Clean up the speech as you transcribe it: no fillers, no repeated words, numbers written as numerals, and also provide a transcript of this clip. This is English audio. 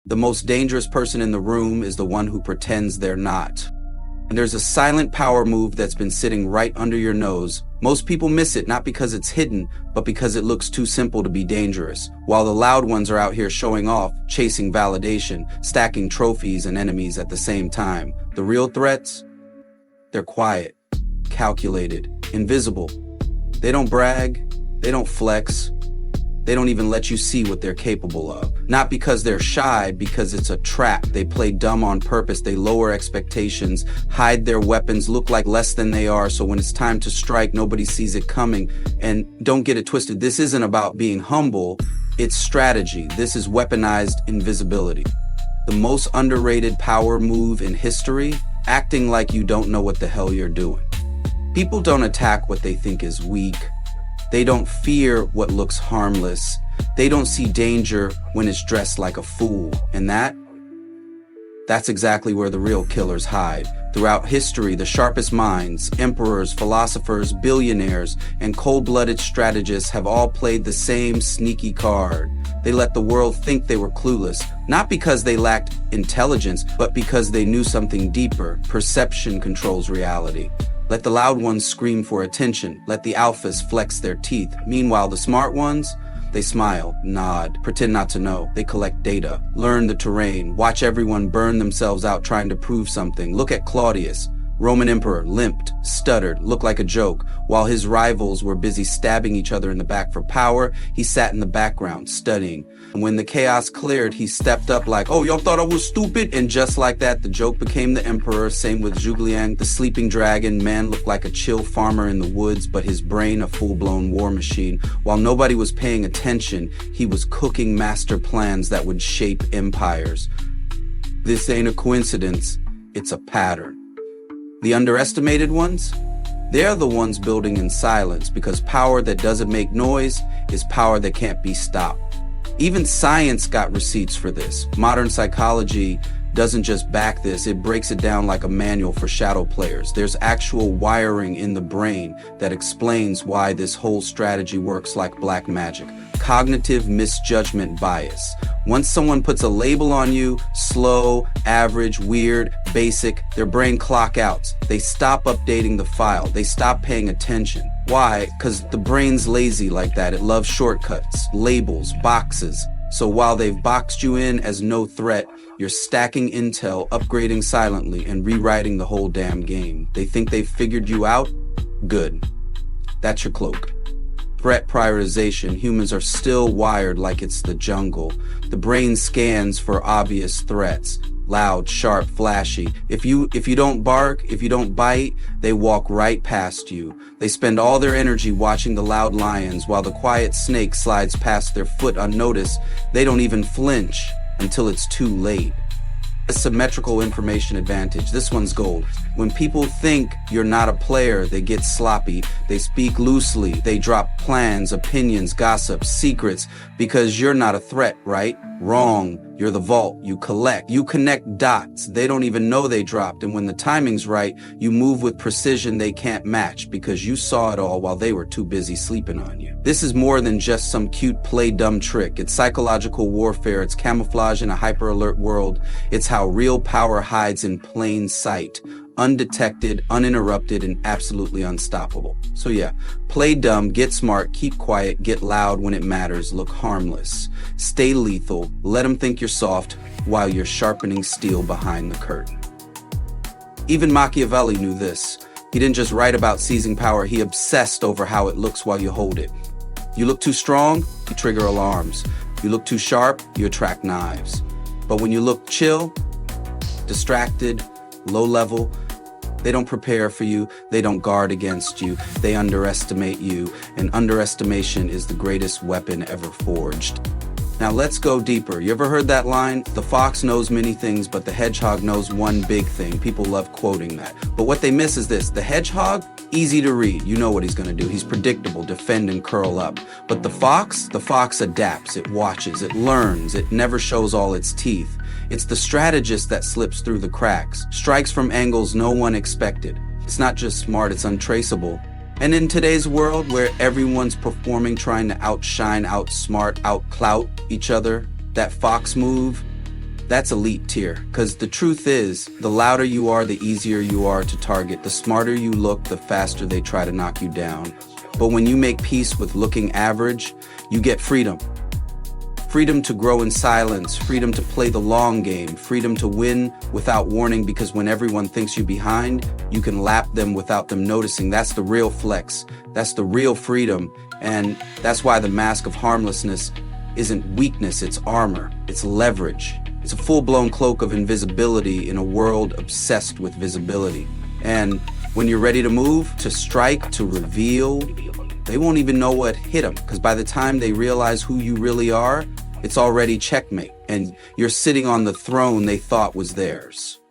The most dangerous person in the room is the one who pretends they're not. And there's a silent power move that's been sitting right under your nose. Most people miss it, not because it's hidden, but because it looks too simple to be dangerous. While the loud ones are out here showing off, chasing validation, stacking trophies and enemies at the same time. The real threats? They're quiet, calculated, invisible. They don't brag, they don't flex, they don't even let you see what they're capable of. Not because they're shy, because it's a trap. They play dumb on purpose. They lower expectations, hide their weapons, look like less than they are, so when it's time to strike, nobody sees it coming. And don't get it twisted, this isn't about being humble, it's strategy. This is weaponized invisibility. The most underrated power move in history, acting like you don't know what the hell you're doing. People don't attack what they think is weak. They don't fear what looks harmless. They don't see danger when it's dressed like a fool. And that's exactly where the real killers hide. Throughout history, the sharpest minds, emperors, philosophers, billionaires, and cold-blooded strategists have all played the same sneaky card. They let the world think they were clueless, not because they lacked intelligence, but because they knew something deeper. Perception controls reality. Let the loud ones scream for attention. Let the alphas flex their teeth. Meanwhile, the smart ones, they smile, nod, pretend not to know. They collect data, learn the terrain, watch everyone burn themselves out trying to prove something. Look at Claudius, Roman emperor, limped, stuttered, looked like a joke. While his rivals were busy stabbing each other in the back for power, he sat in the background, studying. And when the chaos cleared, he stepped up like, "Oh, y'all thought I was stupid?" And just like that, the joke became the emperor. Same with Zhuge Liang, the sleeping dragon. Man looked like a chill farmer in the woods, but his brain a full-blown war machine. While nobody was paying attention, he was cooking master plans that would shape empires. This ain't a coincidence, it's a pattern. The underestimated ones? They're the ones building in silence, because power that doesn't make noise is power that can't be stopped. Even science got receipts for this. Modern psychology doesn't just back this, it breaks it down like a manual for shadow players. There's actual wiring in the brain that explains why this whole strategy works like black magic. Cognitive misjudgment bias. Once someone puts a label on you, slow, average, weird, basic, their brain clock outs. They stop updating the file. They stop paying attention. Why? Because the brain's lazy like that. It loves shortcuts, labels, boxes. So while they've boxed you in as no threat, you're stacking intel, upgrading silently, and rewriting the whole damn game. They think they've figured you out? Good. That's your cloak. Threat prioritization. Humans are still wired like it's the jungle. The brain scans for obvious threats. Loud, sharp, flashy. If you don't bark, if you don't bite, they walk right past you. They spend all their energy watching the loud lions while the quiet snake slides past their foot unnoticed. They don't even flinch until it's too late. A symmetrical information advantage. This one's gold. When people think you're not a player, they get sloppy. They speak loosely. They drop plans, opinions, gossip, secrets, because you're not a threat, right? Wrong. You're the vault. You collect. You connect dots. They don't even know they dropped. And when the timing's right, you move with precision they can't match because you saw it all while they were too busy sleeping on you. This is more than just some cute play dumb trick. It's psychological warfare. It's camouflage in a hyper-alert world. It's how real power hides in plain sight. Undetected, uninterrupted, and absolutely unstoppable. So yeah, play dumb, get smart, keep quiet, get loud when it matters, look harmless. Stay lethal, let them think you're soft while you're sharpening steel behind the curtain. Even Machiavelli knew this. He didn't just write about seizing power, he obsessed over how it looks while you hold it. You look too strong, you trigger alarms. You look too sharp, you attract knives. But when you look chill, distracted, low level, they don't prepare for you, they don't guard against you, they underestimate you, and underestimation is the greatest weapon ever forged. Now let's go deeper. You ever heard that line? The fox knows many things, but the hedgehog knows one big thing. People love quoting that. But what they miss is this. The hedgehog, easy to read. You know what he's gonna do. He's predictable, defend and curl up. But the fox adapts, it watches, it learns, it never shows all its teeth. It's the strategist that slips through the cracks, strikes from angles no one expected. It's not just smart, it's untraceable. And in today's world where everyone's performing, trying to outshine, outsmart, outclout each other, that fox move, That's elite tier. Because the truth is, the louder you are, the easier you are to target. The smarter you look, the faster they try to knock you down. But when you make peace with looking average, you get freedom. Freedom to grow in silence, freedom to play the long game, freedom to win without warning, because when everyone thinks you're behind, you can lap them without them noticing. That's the real flex. That's the real freedom. And that's why the mask of harmlessness isn't weakness, it's armor, it's leverage. It's a full-blown cloak of invisibility in a world obsessed with visibility. And when you're ready to move, to strike, to reveal, they won't even know what hit them, because by the time they realize who you really are, it's already checkmate, and you're sitting on the throne they thought was theirs.